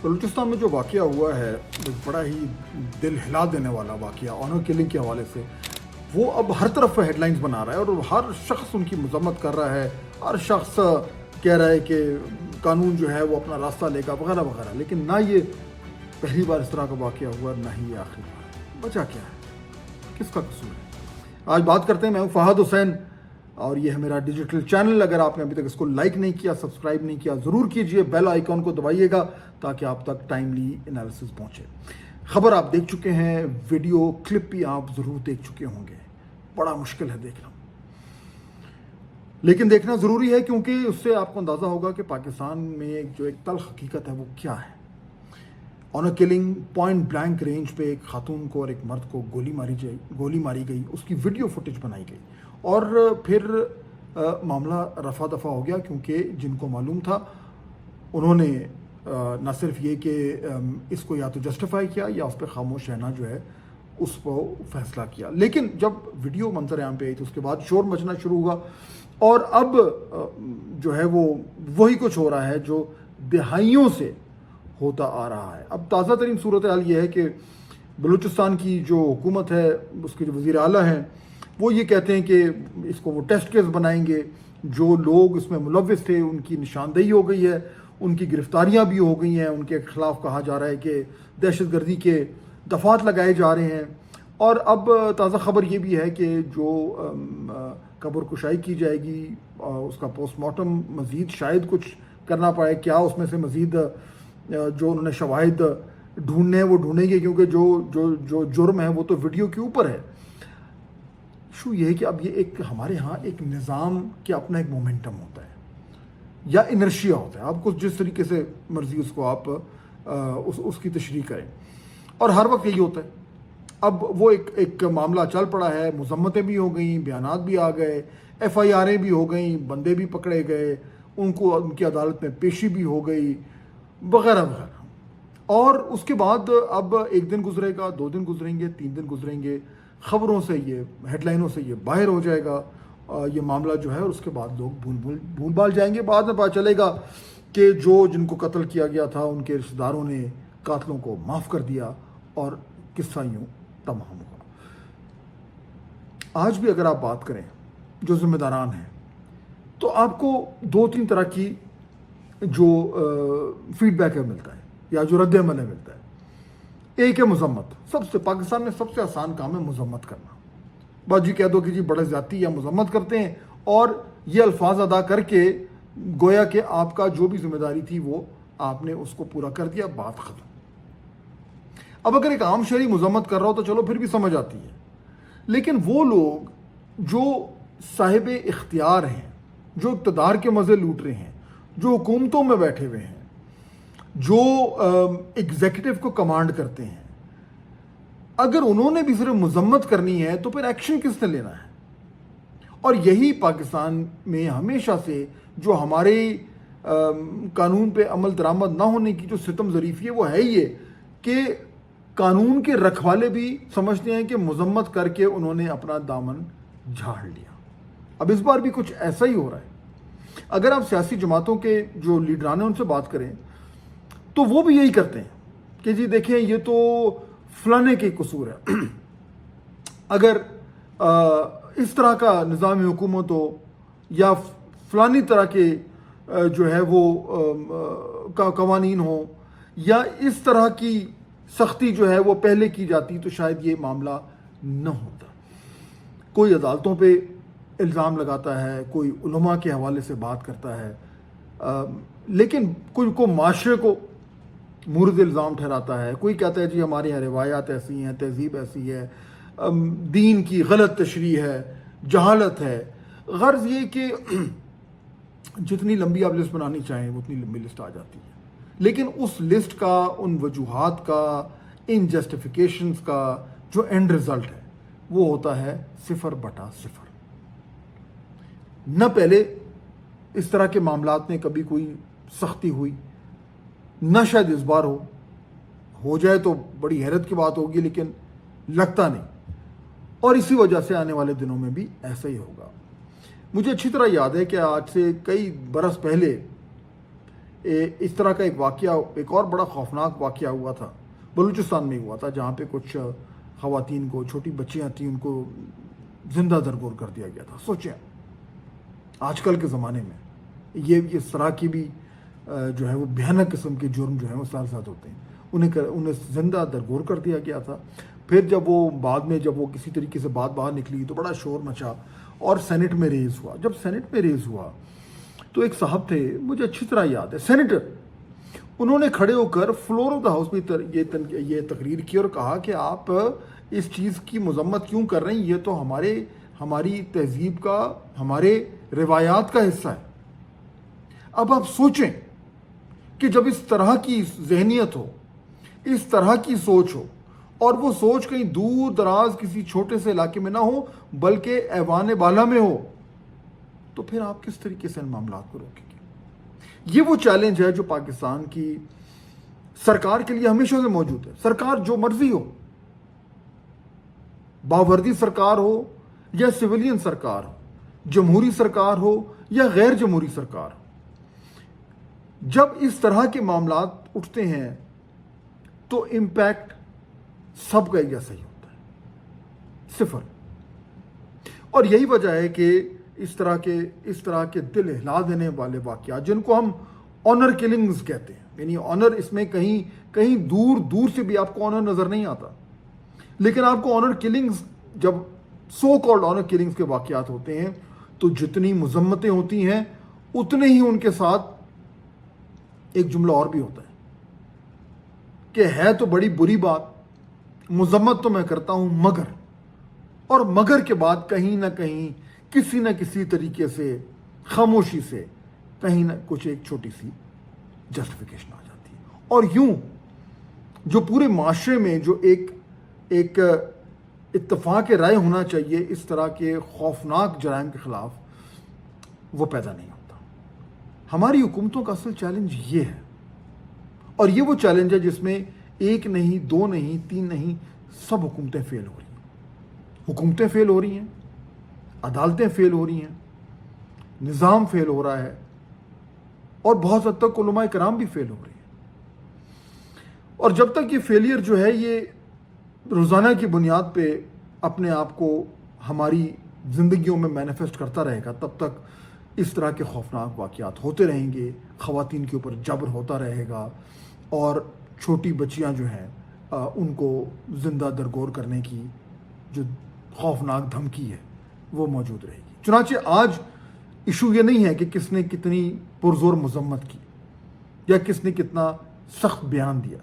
بلوچستان میں جو واقعہ ہوا ہے بڑا ہی دل ہلا دینے والا واقعہ آنر کلنگ کے حوالے سے، وہ اب ہر طرف ہیڈ لائنز بنا رہا ہے اور ہر شخص ان کی مذمت کر رہا ہے، ہر شخص کہہ رہا ہے کہ قانون جو ہے وہ اپنا راستہ لے گا وغیرہ وغیرہ. لیکن نہ یہ پہلی بار اس طرح کا واقعہ ہوا، نہ ہی یہ آخری بار. وجہ کیا ہے؟ کس کا قصور ہے؟ آج بات کرتے ہیں. میں ہوں فہد حسین اور یہ ہے میرا ڈیجیٹل چینل. اگر آپ نے ابھی تک اس کو لائک نہیں کیا، سبسکرائب نہیں کیا، ضرور کیجئے. بیل آئیکن کو دبائیے گا تاکہ آپ تک ٹائملی انالیسس پہنچے. خبر آپ دیکھ چکے ہیں، ویڈیو کلپ بھی آپ ضرور دیکھ چکے ہوں گے. بڑا مشکل ہے دیکھنا، لیکن دیکھنا ضروری ہے کیونکہ اس سے آپ کو اندازہ ہوگا کہ پاکستان میں جو ایک تلخ حقیقت ہے وہ کیا ہے. Honour killing, point blank range پہ ایک خاتون کو اور ایک مرد کو گولی ماری گئی. اس کی ویڈیو فوٹیج بنائی گئی اور پھر معاملہ رفع دفع ہو گیا کیونکہ جن کو معلوم تھا انہوں نے نہ صرف یہ کہ اس کو یا تو جسٹیفائی کیا یا اس پہ خاموش رہنا جو ہے اس کو فیصلہ کیا. لیکن جب ویڈیو منظر عام پہ آئی تو اس کے بعد شور مچنا شروع ہوا اور اب جو ہے وہ وہی کچھ ہو رہا ہے جو دہائیوں سے ہوتا آ رہا ہے. اب تازہ ترین صورتحال یہ ہے کہ بلوچستان کی جو حکومت ہے، اس کے جو وزیر اعلیٰ ہیں، وہ یہ کہتے ہیں کہ اس کو وہ ٹیسٹ کیس بنائیں گے. جو لوگ اس میں ملوث تھے ان کی نشاندہی ہو گئی ہے، ان کی گرفتاریاں بھی ہو گئی ہیں. ان کے خلاف کہا جا رہا ہے کہ دہشت گردی کے دفعات لگائے جا رہے ہیں. اور اب تازہ خبر یہ بھی ہے کہ جو قبر کشائی کی جائے گی، اس کا پوسٹ مارٹم مزید شاید کچھ کرنا پڑے. کیا اس میں سے مزید جو انہوں نے شواہد ڈھونڈنے ہیں وہ ڈھونڈیں گے، کیونکہ جو جرم ہے وہ تو ویڈیو کے اوپر ہے. ایشو یہ ہے کہ اب یہ ایک ہمارے ہاں ایک نظام کے اپنا ایک مومنٹم ہوتا ہے یا انرشیا ہوتا ہے. آپ کو جس طریقے سے مرضی اس کو آپ اس کی تشریح کریں، اور ہر وقت یہی ہوتا ہے. اب وہ ایک معاملہ چل پڑا ہے، مذمتیں بھی ہو گئیں، بیانات بھی آ گئے، ایف آئی آریں بھی ہو گئیں، بندے بھی پکڑے گئے، ان کی عدالت میں پیشی بھی ہو گئی وغیرہ وغیرہ. اور اس کے بعد اب ایک دن گزرے گا، 2 دن گزریں گے، 3 دن گزریں گے، خبروں سے یہ ہیڈ لائنوں سے یہ باہر ہو جائے گا یہ معاملہ جو ہے، اور اس کے بعد لوگ بھول بھال جائیں گے. بعد میں پتہ چلے گا کہ جن کو قتل کیا گیا تھا ان کے رشتہ داروں نے قاتلوں کو معاف کر دیا اور قصہ یوں تمام ہوا. آج بھی اگر آپ بات کریں جو ذمہ داران ہیں تو آپ کو 2-3 طرح کی جو فیڈ بیک ہے ملتا ہے یا جو رد عمل ہے ملتا ہے. ایک ہے مذمت. پاکستان میں سب سے آسان کام ہے مذمت کرنا. بس جی کہہ دو کہ جی بڑے زیادتی یا مذمت کرتے ہیں اور یہ الفاظ ادا کر کے گویا کہ آپ کا جو بھی ذمہ داری تھی وہ آپ نے اس کو پورا کر دیا، بات ختم. اب اگر ایک عام شہری مذمت کر رہا ہو تو چلو پھر بھی سمجھ آتی ہے، لیکن وہ لوگ جو صاحب اختیار ہیں، جو اقتدار کے مزے لوٹ رہے ہیں، جو حکومتوں میں بیٹھے ہوئے ہیں، جو ایگزیکٹو کو کمانڈ کرتے ہیں، اگر انہوں نے بھی صرف مذمت کرنی ہے تو پھر ایکشن کس نے لینا ہے؟ اور یہی پاکستان میں ہمیشہ سے جو ہمارے قانون پہ عمل درآمد نہ ہونے کی جو ستم ظریفی ہے وہ ہے یہ کہ قانون کے رکھوالے بھی سمجھتے ہیں کہ مذمت کر کے انہوں نے اپنا دامن جھاڑ لیا. اب اس بار بھی کچھ ایسا ہی ہو رہا ہے. اگر آپ سیاسی جماعتوں کے جو لیڈران ہیں ان سے بات کریں تو وہ بھی یہی کرتے ہیں کہ جی دیکھیں یہ تو فلانے کے قصور ہے. اگر اس طرح کا نظام حکومت ہو یا فلانی طرح کے جو ہے وہ قوانین ہوں یا اس طرح کی سختی جو ہے وہ پہلے کی جاتی تو شاید یہ معاملہ نہ ہوتا. کوئی عدالتوں پہ الزام لگاتا ہے، کوئی علماء کے حوالے سے بات کرتا ہے، لیکن کوئی کو معاشرے کو مورد الزام ٹھہراتا ہے. کوئی کہتا ہے جی ہمارے یہاں روایات ایسی ہیں، تہذیب ایسی ہے، دین کی غلط تشریح ہے، جہالت ہے. غرض یہ کہ جتنی لمبی آپ لسٹ بنانی چاہیں اتنی لمبی لسٹ آ جاتی ہے. لیکن اس لسٹ کا، ان وجوہات کا، ان جسٹیفیکیشنز کا جو اینڈ رزلٹ ہے وہ ہوتا ہے 0/0. نہ پہلے اس طرح کے معاملات میں کبھی کوئی سختی ہوئی، نہ شاید اس بار ہو جائے تو بڑی حیرت کی بات ہوگی، لیکن لگتا نہیں. اور اسی وجہ سے آنے والے دنوں میں بھی ایسا ہی ہوگا. مجھے اچھی طرح یاد ہے کہ آج سے کئی برس پہلے اس طرح کا ایک واقعہ، ایک اور بڑا خوفناک واقعہ ہوا تھا، بلوچستان میں ہوا تھا، جہاں پہ کچھ خواتین کو، چھوٹی بچیاں تھیں، ان کو زندہ درگور کر دیا گیا تھا۔ سوچیں آج کل کے زمانے میں یہ اس طرح کی بھی جو ہے وہ بھیانک قسم کے جرم جو ہیں وہ ساتھ ساتھ ہوتے ہیں، انہیں زندہ درگور کر دیا گیا تھا۔ پھر جب وہ بعد میں جب وہ کسی طریقے سے بات باہر نکلی تو بڑا شور مچا اور سینٹ میں ریز ہوا۔ جب سینٹ میں ریز ہوا تو ایک صاحب تھے، مجھے اچھی طرح یاد ہے، سینیٹر، انہوں نے کھڑے ہو کر فلور آف دا ہاؤس میں یہ تقریر کی اور کہا کہ آپ اس چیز کی مذمت کیوں کر رہے ہیں، یہ تو ہماری تہذیب کا، ہمارے روایات کا حصہ ہے۔ اب آپ سوچیں کہ جب اس طرح کی ذہنیت ہو، اس طرح کی سوچ ہو، اور وہ سوچ کہیں دور دراز کسی چھوٹے سے علاقے میں نہ ہو بلکہ ایوان بالا میں ہو، تو پھر آپ کس طریقے سے ان معاملات کو روکیں گے؟ یہ وہ چیلنج ہے جو پاکستان کی سرکار کے لیے ہمیشہ سے موجود ہے۔ سرکار جو مرضی ہو، باوردی سرکار ہو یا سویلین سرکار ہو، جمہوری سرکار ہو یا غیر جمہوری سرکار ہو، جب اس طرح کے معاملات اٹھتے ہیں تو امپیکٹ سب کا ایک جیسا ہی ہوتا ہے، صفر۔ اور یہی وجہ ہے کہ اس طرح کے دل ہلا دینے والے واقعات، جن کو ہم آنر کلنگز کہتے ہیں، یعنی آنر، اس میں کہیں دور سے بھی آپ کو آنر نظر نہیں آتا، لیکن آپ کو آنر کلنگز، جب سو کالڈ آنر کلنگز کے واقعات ہوتے ہیں تو جتنی مذمتیں ہوتی ہیں اتنے ہی ان کے ساتھ ایک جملہ اور بھی ہوتا ہے کہ ہے تو بڑی بری بات، مذمت تو میں کرتا ہوں مگر، اور مگر کے بعد کہیں نہ کہیں کسی نہ کسی طریقے سے خاموشی سے کہیں نہ کچھ ایک چھوٹی سی جسٹیفیکیشن آ جاتی ہے، اور یوں جو پورے معاشرے میں جو ایک اتفاق رائے ہونا چاہیے اس طرح کے خوفناک جرائم کے خلاف، وہ پیدا نہیں ہوتا۔ ہماری حکومتوں کا اصل چیلنج یہ ہے، اور یہ وہ چیلنج ہے جس میں ایک نہیں، دو نہیں، تین نہیں، سب حکومتیں فیل ہو رہی ہیں۔ حکومتیں فیل ہو رہی ہیں، عدالتیں فیل ہو رہی ہیں، نظام فیل ہو رہا ہے، اور بہت حد تک علماء کرام بھی فیل ہو رہے ہیں۔ اور جب تک یہ فیلئر جو ہے یہ روزانہ کی بنیاد پہ اپنے آپ کو ہماری زندگیوں میں مینیفیسٹ کرتا رہے گا، تب تک اس طرح کے خوفناک واقعات ہوتے رہیں گے، خواتین کے اوپر جبر ہوتا رہے گا، اور چھوٹی بچیاں جو ہیں ان کو زندہ درگور کرنے کی جو خوفناک دھمکی ہے وہ موجود رہے گی۔ چنانچہ آج ایشو یہ نہیں ہے کہ کس نے کتنی پرزور مذمت کی یا کس نے کتنا سخت بیان دیا،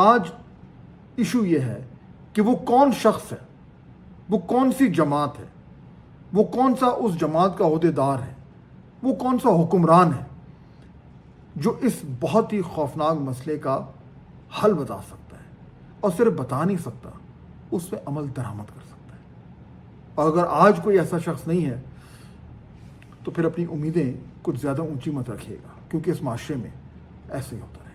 آج ایشو یہ ہے کہ وہ کون شخص ہے، وہ کون سی جماعت ہے، وہ کون سا اس جماعت کا عہدیدار ہے، وہ کون سا حکمران ہے جو اس بہت ہی خوفناک مسئلے کا حل بتا سکتا ہے، اور صرف بتا نہیں سکتا، اس پہ عمل درآمد کر سکتا ہے۔ اور اگر آج کوئی ایسا شخص نہیں ہے تو پھر اپنی امیدیں کچھ زیادہ اونچی مت رکھیے گا، کیونکہ اس معاشرے میں ایسے ہی ہوتا ہے۔